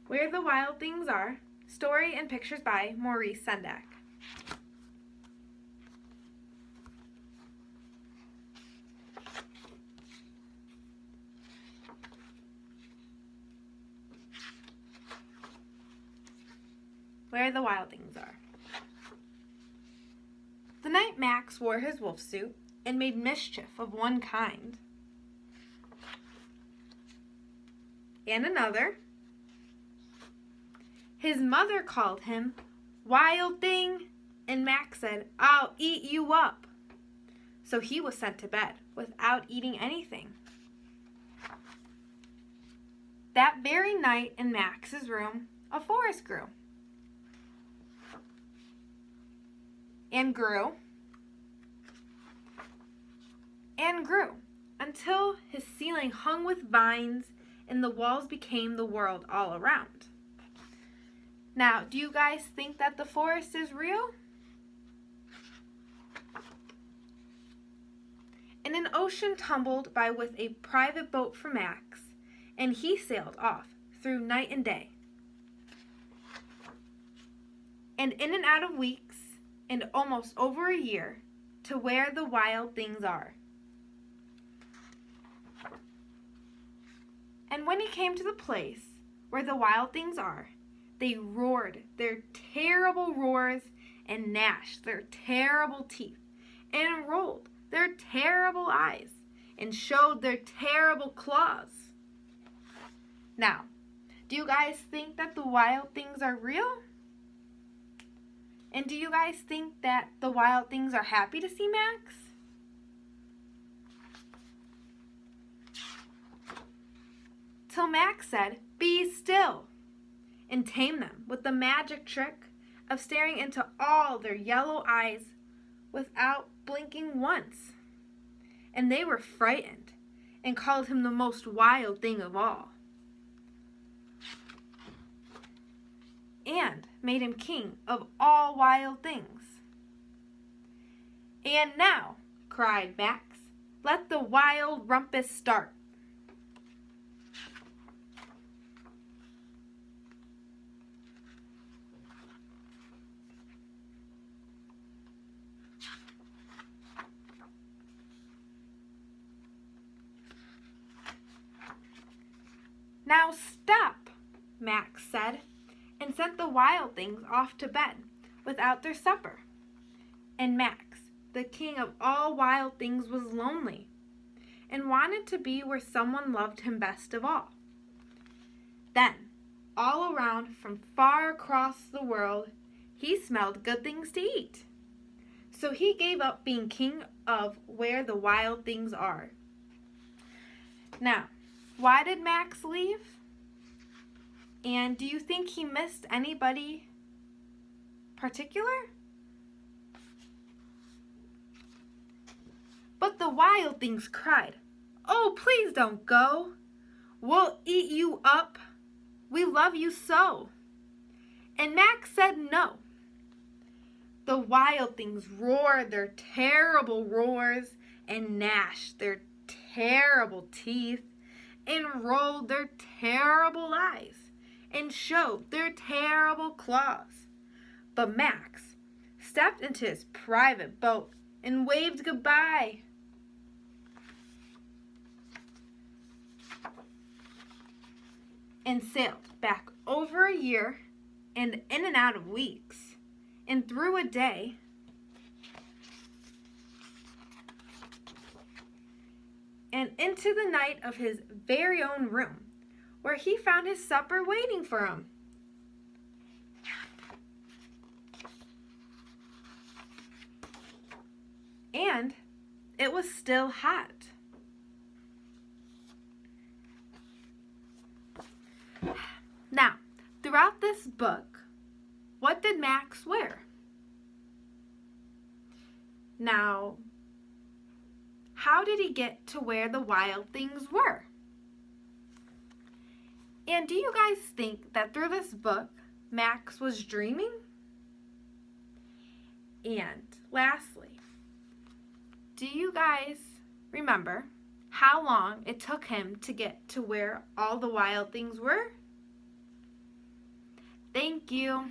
Where the Wild Things Are, story and pictures by Maurice Sendak. Where the Wild Things Are. The night Max wore his wolf suit and made mischief of one kind and another, his mother called him Wild Thing, and Max said, "I'll eat you up." So he was sent to bed without eating anything. That very night in Max's room, a forest grew. And grew. And grew until his ceiling hung with vines and the walls became the world all around. Now, do you guys think that the forest is real? And an ocean tumbled by with a private boat for Max, and he sailed off through night and day. And in and out of weeks, and almost over a year, to where the wild things are. And when he came to the place where the wild things are, they roared their terrible roars and gnashed their terrible teeth and rolled their terrible eyes and showed their terrible claws. Now, do you guys think that the wild things are real? And do you guys think that the wild things are happy to see Max? Till Max said, "Be still," and tamed them with the magic trick of staring into all their yellow eyes without blinking once. And they were frightened and called him the most wild thing of all. And made him king of all wild things. "And now," cried Max, "let the wild rumpus start." "Now stop," Max said, and sent the wild things off to bed without their supper. And Max, the king of all wild things, was lonely and wanted to be where someone loved him best of all. Then, all around from far across the world, he smelled good things to eat. So he gave up being king of where the wild things are. Now, why did Max leave? And do you think he missed anybody particular? But the wild things cried, "Oh, please don't go. We'll eat you up. We love you so." And Max said no. The wild things roared their terrible roars and gnashed their terrible teeth and rolled their terrible eyes and showed their terrible claws. But Max stepped into his private boat and waved goodbye. And sailed back over a year and in and out of weeks and through a day and into the night of his very own room, where he found his supper waiting for him. And it was still hot. Now, throughout this book, what did Max wear? Now, how did he get to where the wild things were? And do you guys think that through this book, Max was dreaming? And lastly, do you guys remember how long it took him to get to where all the wild things were? Thank you.